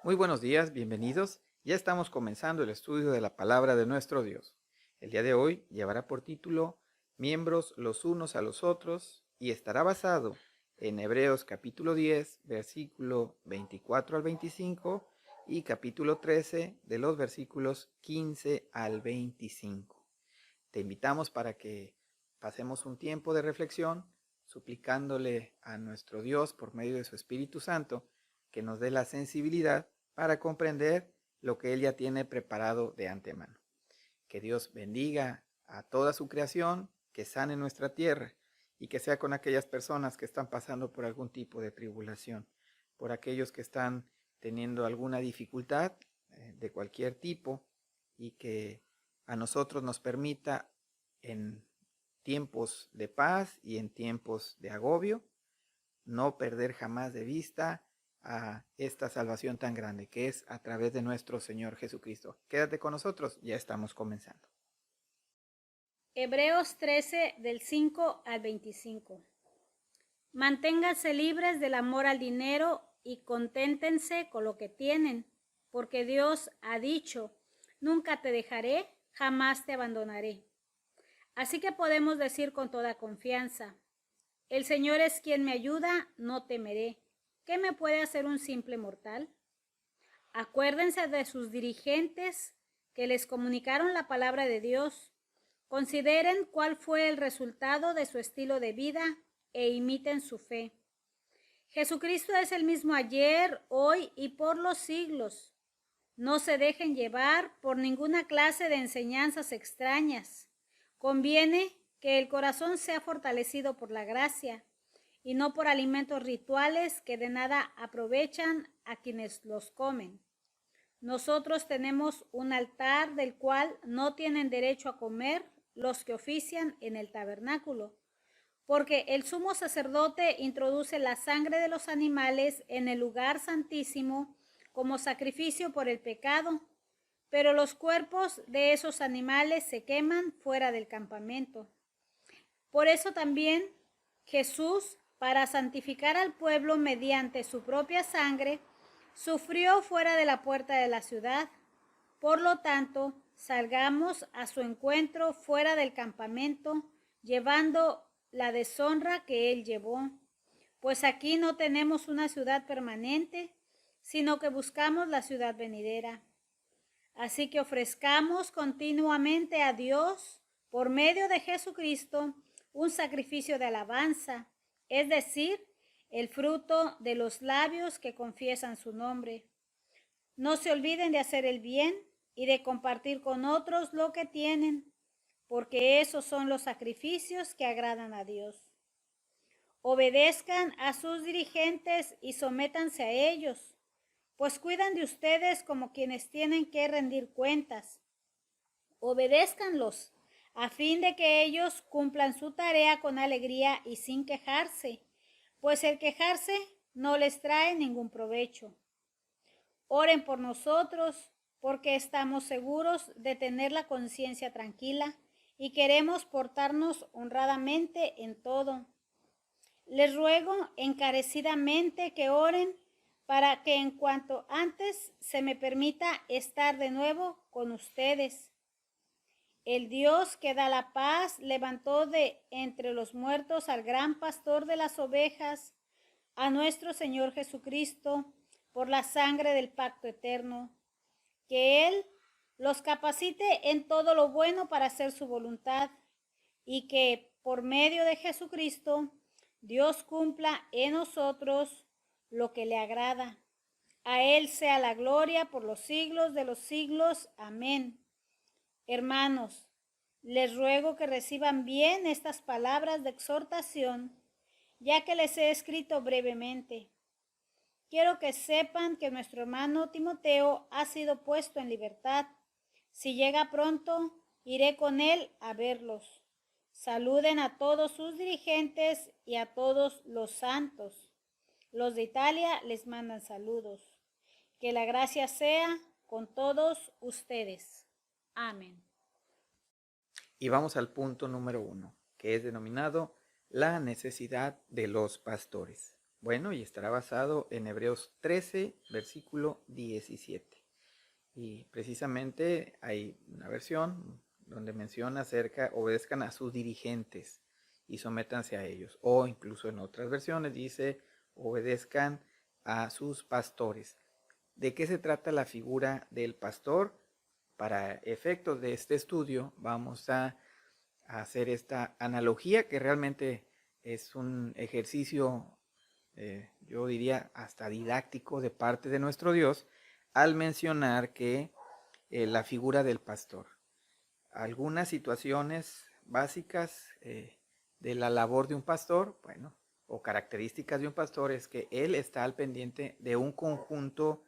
Muy buenos días, bienvenidos. Ya estamos comenzando el estudio de la palabra de nuestro Dios. El día de hoy llevará por título Miembros los unos a los otros y estará basado en Hebreos capítulo 10, versículo 24 al 25 y capítulo 13 de los versículos 15 al 25. Te invitamos para que pasemos un tiempo de reflexión suplicándole a nuestro Dios por medio de su Espíritu Santo que nos dé la sensibilidad para comprender lo que Él ya tiene preparado de antemano. Que Dios bendiga a toda su creación, que sane nuestra tierra y que sea con aquellas personas que están pasando por algún tipo de tribulación, por aquellos que están teniendo alguna dificultad de cualquier tipo y que a nosotros nos permita en tiempos de paz y en tiempos de agobio no perder jamás de vista a esta salvación tan grande que es a través de nuestro Señor Jesucristo. Quédate con nosotros, ya estamos comenzando. Hebreos 13 del 5 al 25. Manténganse libres del amor al dinero y conténtense con lo que tienen, porque Dios ha dicho, nunca te dejaré, jamás te abandonaré. Así que podemos decir con toda confianza, el Señor es quien me ayuda, no temeré. ¿Qué me puede hacer un simple mortal? Acuérdense de sus dirigentes que les comunicaron la palabra de Dios. Consideren cuál fue el resultado de su estilo de vida e imiten su fe. Jesucristo es el mismo ayer, hoy y por los siglos. No se dejen llevar por ninguna clase de enseñanzas extrañas. Conviene que el corazón sea fortalecido por la gracia y no por alimentos rituales que de nada aprovechan a quienes los comen. Nosotros tenemos un altar del cual no tienen derecho a comer los que ofician en el tabernáculo, porque el sumo sacerdote introduce la sangre de los animales en el lugar santísimo como sacrificio por el pecado, pero los cuerpos de esos animales se queman fuera del campamento. Por eso también Jesús, para santificar al pueblo mediante su propia sangre, sufrió fuera de la puerta de la ciudad. Por lo tanto, salgamos a su encuentro fuera del campamento, llevando la deshonra que él llevó. Pues aquí no tenemos una ciudad permanente, sino que buscamos la ciudad venidera. Así que ofrezcamos continuamente a Dios, por medio de Jesucristo, un sacrificio de alabanza, es decir, el fruto de los labios que confiesan su nombre. No se olviden de hacer el bien y de compartir con otros lo que tienen, porque esos son los sacrificios que agradan a Dios. Obedezcan a sus dirigentes y sométanse a ellos, pues cuidan de ustedes como quienes tienen que rendir cuentas. Obedézcanlos, a fin de que ellos cumplan su tarea con alegría y sin quejarse, pues el quejarse no les trae ningún provecho. Oren por nosotros, porque estamos seguros de tener la conciencia tranquila y queremos portarnos honradamente en todo. Les ruego encarecidamente que oren para que en cuanto antes se me permita estar de nuevo con ustedes. El Dios que da la paz levantó de entre los muertos al gran pastor de las ovejas, a nuestro Señor Jesucristo, por la sangre del pacto eterno. Que Él los capacite en todo lo bueno para hacer su voluntad, y que por medio de Jesucristo Dios cumpla en nosotros lo que le agrada. A Él sea la gloria por los siglos de los siglos. Amén. Hermanos, les ruego que reciban bien estas palabras de exhortación, ya que les he escrito brevemente. Quiero que sepan que nuestro hermano Timoteo ha sido puesto en libertad. Si llega pronto, iré con él a verlos. Saluden a todos sus dirigentes y a todos los santos. Los de Italia les mandan saludos. Que la gracia sea con todos ustedes. Amén. Y vamos al punto número 1, que es denominado la necesidad de los pastores. Bueno, y estará basado en Hebreos 13, versículo 17. Y precisamente hay una versión donde menciona acerca, obedezcan a sus dirigentes y sométanse a ellos. O incluso en otras versiones dice, obedezcan a sus pastores. ¿De qué se trata la figura del pastor? Para efectos de este estudio vamos a hacer esta analogía que realmente es un ejercicio, yo diría hasta didáctico de parte de nuestro Dios, al mencionar que la figura del pastor. Algunas situaciones básicas de la labor de un pastor, bueno, o características de un pastor es que él está al pendiente de un conjunto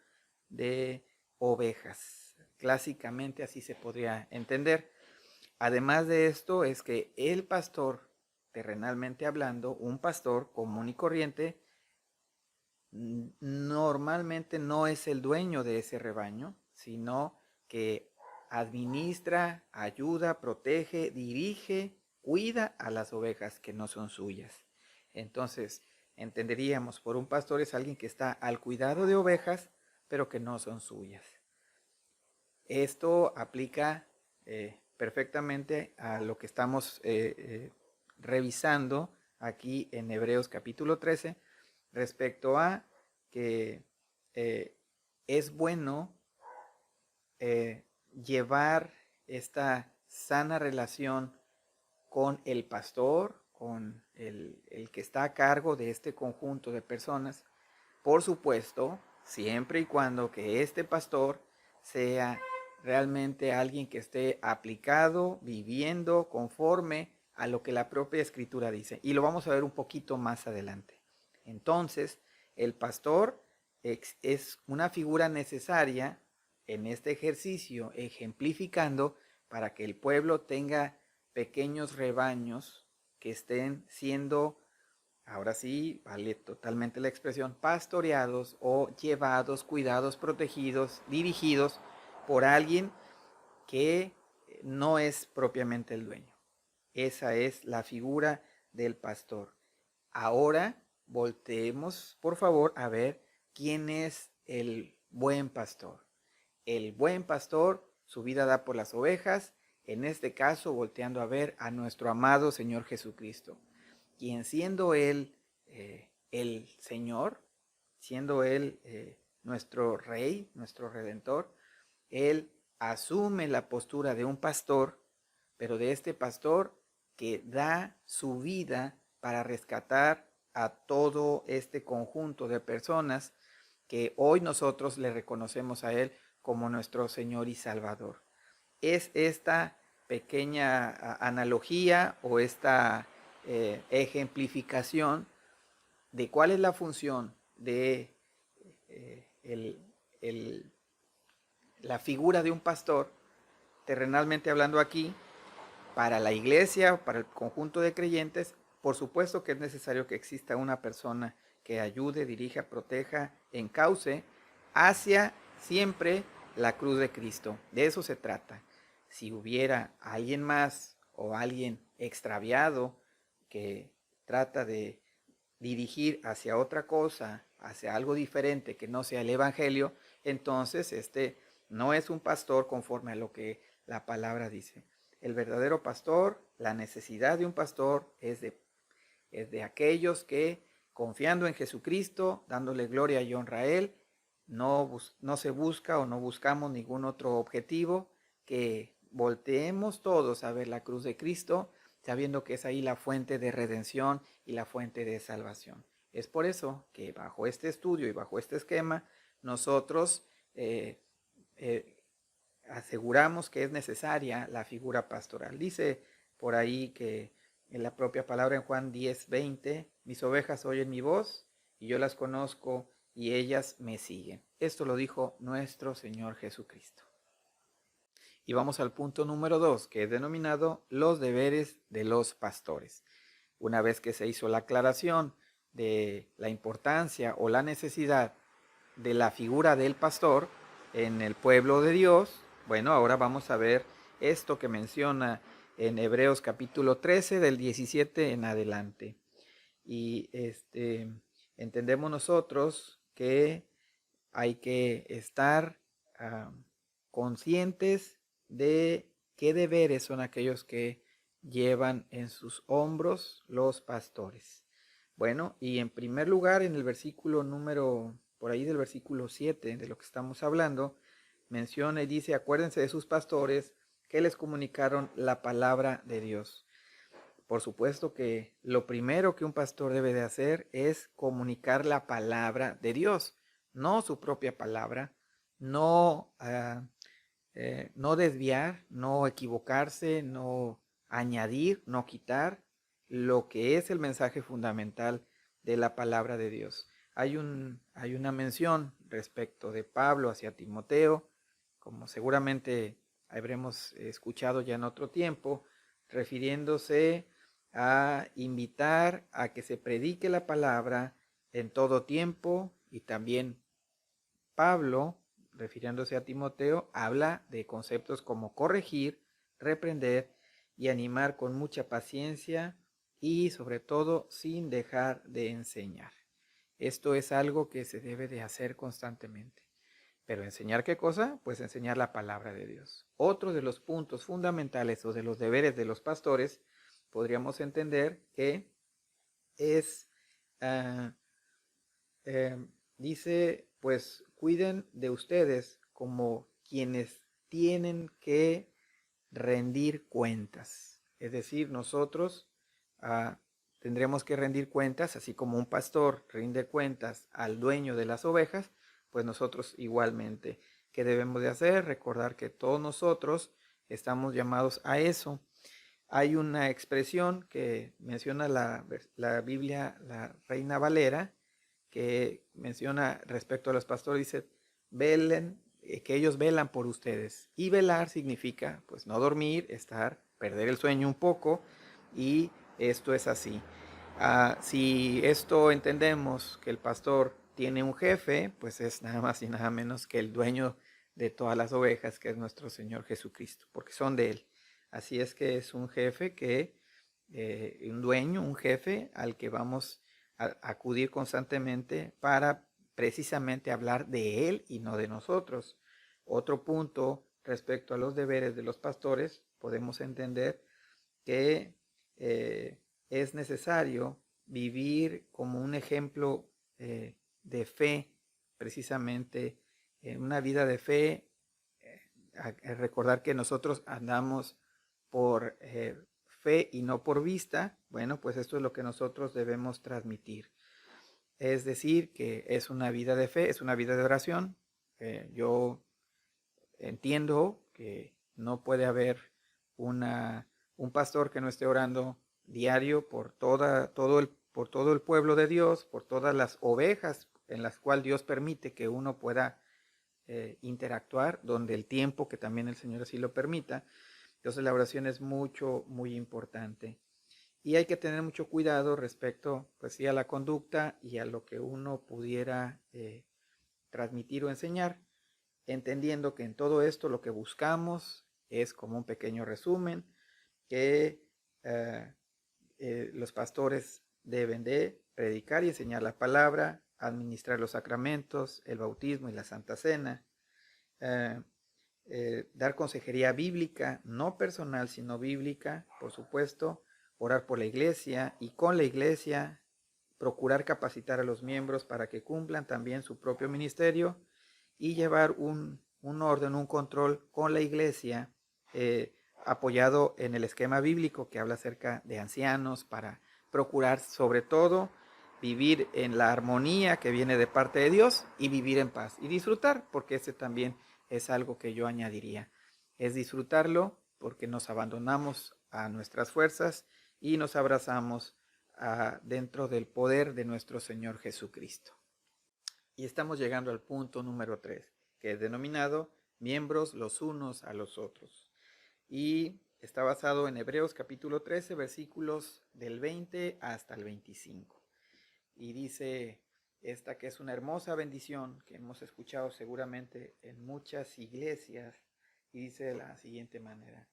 de ovejas. Clásicamente así se podría entender. Además de esto es que el pastor, terrenalmente hablando, un pastor común y corriente, normalmente no es el dueño de ese rebaño, sino que administra, ayuda, protege, dirige, cuida a las ovejas que no son suyas. Entonces, entenderíamos por un pastor es alguien que está al cuidado de ovejas, pero que no son suyas. Esto aplica perfectamente a lo que estamos revisando aquí en Hebreos capítulo 13 respecto a que es bueno llevar esta sana relación con el pastor, con el que está a cargo de este conjunto de personas, por supuesto, siempre y cuando que este pastor sea realmente alguien que esté aplicado, viviendo conforme a lo que la propia escritura dice. Y lo vamos a ver un poquito más adelante. Entonces, el pastor es una figura necesaria en este ejercicio, ejemplificando para que el pueblo tenga pequeños rebaños que estén siendo, ahora sí, vale totalmente la expresión, pastoreados o llevados, cuidados, protegidos, dirigidos por alguien que no es propiamente el dueño. Esa es la figura del pastor. Ahora volteemos, por favor, a ver quién es el buen pastor. El buen pastor su vida da por las ovejas, en este caso volteando a ver a nuestro amado Señor Jesucristo, quien siendo Él el Señor, siendo Él nuestro Rey, nuestro Redentor, Él asume la postura de un pastor, pero de este pastor que da su vida para rescatar a todo este conjunto de personas que hoy nosotros le reconocemos a Él como nuestro Señor y Salvador. Es esta pequeña analogía o esta ejemplificación de cuál es la función de la figura de un pastor, terrenalmente hablando aquí, para la iglesia, para el conjunto de creyentes. Por supuesto que es necesario que exista una persona que ayude, dirija, proteja, encauce hacia siempre la cruz de Cristo. De eso se trata. Si hubiera alguien más o alguien extraviado que trata de dirigir hacia otra cosa, hacia algo diferente que no sea el evangelio, entonces este no es un pastor conforme a lo que la palabra dice. El verdadero pastor, la necesidad de un pastor es de aquellos que, confiando en Jesucristo, dándole gloria y honra a Él, no se busca o no buscamos ningún otro objetivo, que volteemos todos a ver la cruz de Cristo, sabiendo que es ahí la fuente de redención y la fuente de salvación. Es por eso que bajo este estudio y bajo este esquema, nosotros aseguramos que es necesaria la figura pastoral. Dice por ahí que en la propia palabra en Juan 10:20, mis ovejas oyen mi voz y yo las conozco y ellas me siguen. Esto lo dijo nuestro Señor Jesucristo. Y vamos al punto número 2, que es denominado los deberes de los pastores. Una vez que se hizo la aclaración de la importancia o la necesidad de la figura del pastor en el pueblo de Dios, bueno, ahora vamos a ver esto que menciona en Hebreos capítulo 13 del 17 en adelante. Y Entendemos nosotros que hay que estar conscientes de qué deberes son aquellos que llevan en sus hombros los pastores. Bueno, y en primer lugar, en el versículo por ahí del versículo 7 de lo que estamos hablando, menciona y dice, acuérdense de sus pastores que les comunicaron la palabra de Dios. Por supuesto que lo primero que un pastor debe de hacer es comunicar la palabra de Dios, no su propia palabra, no, no desviar, no equivocarse, no añadir, no quitar lo que es el mensaje fundamental de la palabra de Dios. Hay una mención respecto de Pablo hacia Timoteo, como seguramente habremos escuchado ya en otro tiempo, refiriéndose a invitar a que se predique la palabra en todo tiempo, y también Pablo, refiriéndose a Timoteo, habla de conceptos como corregir, reprender y animar con mucha paciencia y sobre todo sin dejar de enseñar. Esto es algo que se debe de hacer constantemente. Pero ¿enseñar qué cosa? Pues enseñar la palabra de Dios. Otro de los puntos fundamentales o de los deberes de los pastores, podríamos entender que es, uh, dice, pues cuiden de ustedes como quienes tienen que rendir cuentas. Es decir, nosotros tendremos que rendir cuentas, así como un pastor rinde cuentas al dueño de las ovejas, pues nosotros igualmente. ¿Qué debemos de hacer? Recordar que todos nosotros estamos llamados a eso. Hay una expresión que menciona la Biblia, la Reina Valera, que menciona respecto a los pastores, dice, velen, que ellos velan por ustedes. Y velar significa, pues, no dormir, perder el sueño un poco, y esto es así. Si esto entendemos que el pastor tiene un jefe, pues es nada más y nada menos que el dueño de todas las ovejas, que es nuestro Señor Jesucristo, porque son de Él. Así es que es un jefe un dueño, un jefe al que vamos a acudir constantemente para precisamente hablar de Él y no de nosotros. Otro punto respecto a los deberes de los pastores, podemos entender que es necesario vivir como un ejemplo de fe, precisamente una vida de fe, recordar que nosotros andamos por fe y no por vista. Bueno, pues esto es lo que nosotros debemos transmitir. Es decir, que es una vida de fe, es una vida de oración. Yo entiendo que no puede haber un pastor que no esté orando diario por todo el pueblo de Dios, por todas las ovejas en las cuales Dios permite que uno pueda interactuar, donde el tiempo que también el Señor así lo permita. Entonces la oración es muy importante. Y hay que tener mucho cuidado respecto, pues sí, a la conducta y a lo que uno pudiera transmitir o enseñar, entendiendo que en todo esto lo que buscamos es como un pequeño resumen, que los pastores deben de predicar y enseñar la palabra, administrar los sacramentos, el bautismo y la Santa Cena, dar consejería bíblica, no personal, sino bíblica, por supuesto, orar por la iglesia y con la iglesia procurar capacitar a los miembros para que cumplan también su propio ministerio y llevar un orden, un control con la iglesia, apoyado en el esquema bíblico que habla acerca de ancianos, para procurar sobre todo vivir en la armonía que viene de parte de Dios y vivir en paz y disfrutar, porque ese también es algo que yo añadiría, es disfrutarlo porque nos abandonamos a nuestras fuerzas y nos abrazamos dentro del poder de nuestro Señor Jesucristo. Y estamos llegando al punto número 3, que es denominado miembros los unos a los otros. Y está basado en Hebreos capítulo 13, versículos del 20 hasta el 25. Y dice esta, que es una hermosa bendición que hemos escuchado seguramente en muchas iglesias, y dice de la siguiente manera: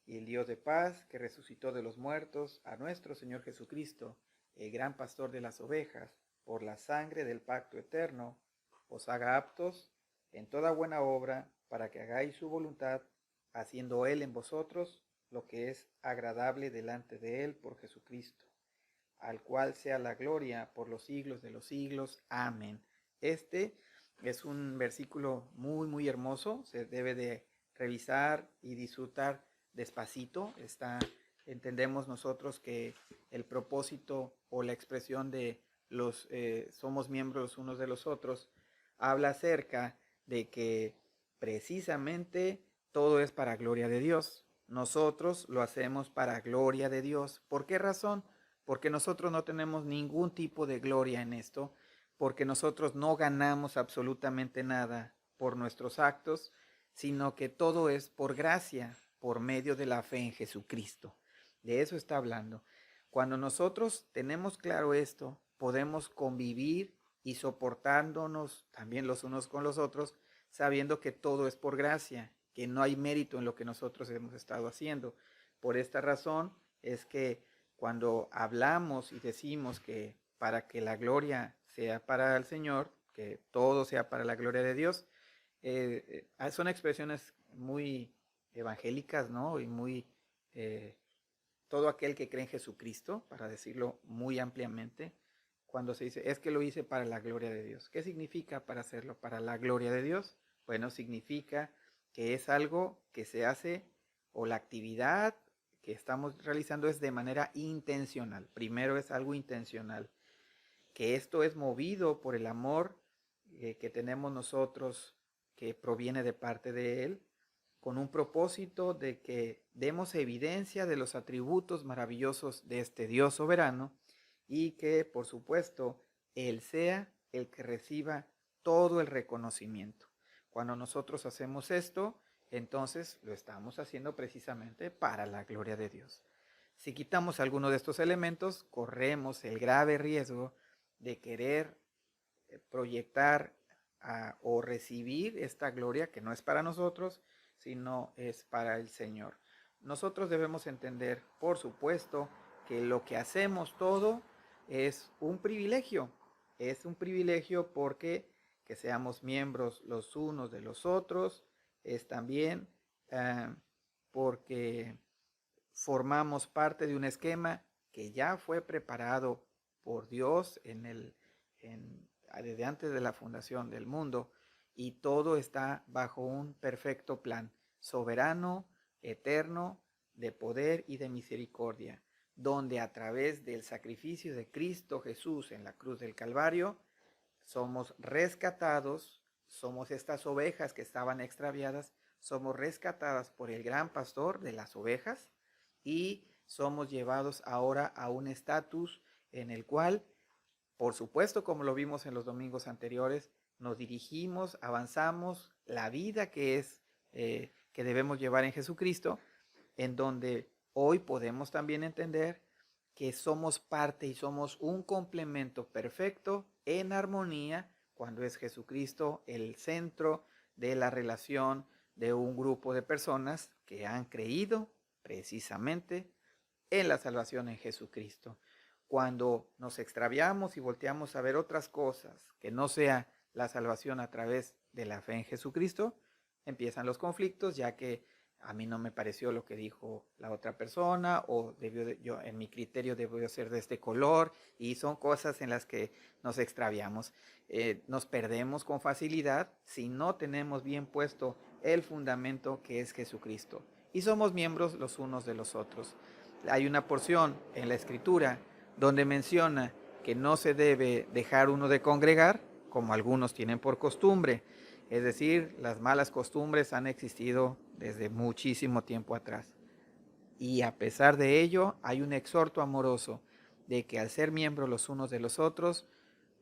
y el Dios de paz, que resucitó de los muertos a nuestro Señor Jesucristo, el gran pastor de las ovejas, por la sangre del pacto eterno, os haga aptos en toda buena obra, para que hagáis su voluntad, haciendo Él en vosotros lo que es agradable delante de Él por Jesucristo, al cual sea la gloria por los siglos de los siglos. Amén. Este es un versículo muy, muy hermoso. Se debe de revisar y disfrutar despacito. Entendemos nosotros que el propósito o la expresión de los somos miembros unos de los otros habla acerca de que precisamente todo es para gloria de Dios. Nosotros lo hacemos para gloria de Dios. ¿Por qué razón? Porque nosotros no tenemos ningún tipo de gloria en esto, porque nosotros no ganamos absolutamente nada por nuestros actos, sino que todo es por gracia, por medio de la fe en Jesucristo. De eso está hablando. Cuando nosotros tenemos claro esto, podemos convivir y soportándonos también los unos con los otros, sabiendo que todo es por gracia, que no hay mérito en lo que nosotros hemos estado haciendo. Por esta razón es que cuando hablamos y decimos que para que la gloria sea para el Señor, que todo sea para la gloria de Dios, son expresiones muy evangélicas, ¿no? Y muy, todo aquel que cree en Jesucristo, para decirlo muy ampliamente, cuando se dice, es que lo hice para la gloria de Dios. ¿Qué significa para hacerlo para la gloria de Dios? Bueno, significa que es algo que se hace, o la actividad que estamos realizando es de manera intencional. Primero es algo intencional, que esto es movido por el amor que tenemos nosotros, que proviene de parte de Él, con un propósito de que demos evidencia de los atributos maravillosos de este Dios soberano, y que, por supuesto, Él sea el que reciba todo el reconocimiento. Cuando nosotros hacemos esto, entonces lo estamos haciendo precisamente para la gloria de Dios. Si quitamos alguno de estos elementos, corremos el grave riesgo de querer proyectar o recibir esta gloria que no es para nosotros, sino es para el Señor. Nosotros debemos entender, por supuesto, que lo que hacemos todo es un privilegio. Es un privilegio porque que seamos miembros los unos de los otros, es también porque formamos parte de un esquema que ya fue preparado por Dios desde antes de la fundación del mundo, y todo está bajo un perfecto plan soberano, eterno, de poder y de misericordia, donde a través del sacrificio de Cristo Jesús en la cruz del Calvario somos rescatados, somos estas ovejas que estaban extraviadas, somos rescatadas por el gran pastor de las ovejas, y somos llevados ahora a un estatus en el cual, por supuesto, como lo vimos en los domingos anteriores, nos dirigimos, avanzamos la vida que debemos llevar en Jesucristo, en donde hoy podemos también entender que somos parte y somos un complemento perfecto en armonía cuando es Jesucristo el centro de la relación de un grupo de personas que han creído precisamente en la salvación en Jesucristo. Cuando nos extraviamos y volteamos a ver otras cosas que no sea la salvación a través de la fe en Jesucristo, empiezan los conflictos, ya que a mí no me pareció lo que dijo la otra persona, o yo en mi criterio debió ser de este color, y son cosas en las que nos extraviamos. Nos perdemos con facilidad si no tenemos bien puesto el fundamento que es Jesucristo, y somos miembros los unos de los otros. Hay una porción en la Escritura donde menciona que no se debe dejar uno de congregar, como algunos tienen por costumbre. Es decir, las malas costumbres han existido desde muchísimo tiempo atrás. Y a pesar de ello, hay un exhorto amoroso de que al ser miembros los unos de los otros,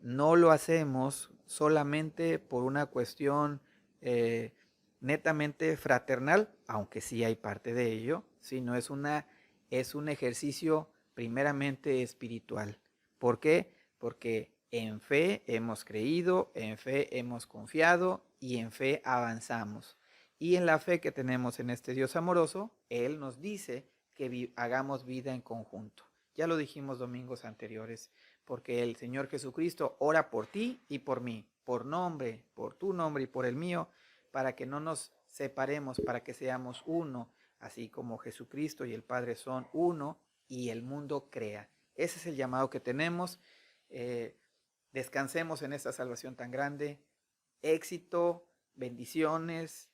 no lo hacemos solamente por una cuestión netamente fraternal, aunque sí hay parte de ello, sino es un ejercicio primeramente espiritual. ¿Por qué? Porque en fe hemos creído, en fe hemos confiado y en fe avanzamos. Y en la fe que tenemos en este Dios amoroso, Él nos dice que hagamos vida en conjunto. Ya lo dijimos domingos anteriores. porque el Señor Jesucristo ora por ti y por mí, por nombre, por tu nombre y por el mío, para que no nos separemos, para que seamos uno, así como Jesucristo y el Padre son uno y el mundo crea. Ese es el llamado que tenemos. Descansemos en esta salvación tan grande. Éxito, bendiciones,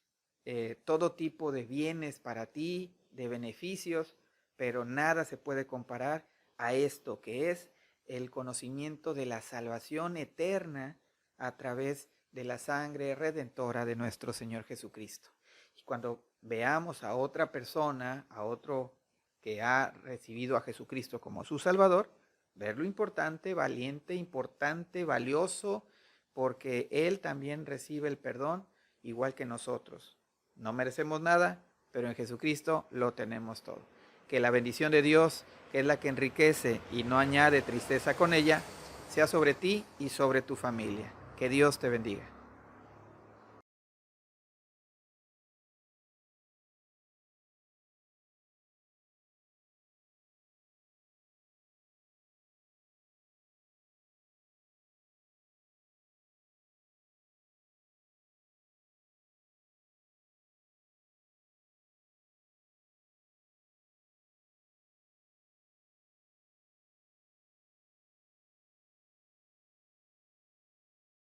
todo tipo de bienes para ti, de beneficios, pero nada se puede comparar a esto que es el conocimiento de la salvación eterna a través de la sangre redentora de nuestro Señor Jesucristo. Y cuando veamos a otra persona, a otro que ha recibido a Jesucristo como su Salvador, ver lo importante, valiente, importante, valioso, porque Él también recibe el perdón igual que nosotros. No merecemos nada, pero en Jesucristo lo tenemos todo. Que la bendición de Dios, que es la que enriquece y no añade tristeza con ella, sea sobre ti y sobre tu familia. Que Dios te bendiga.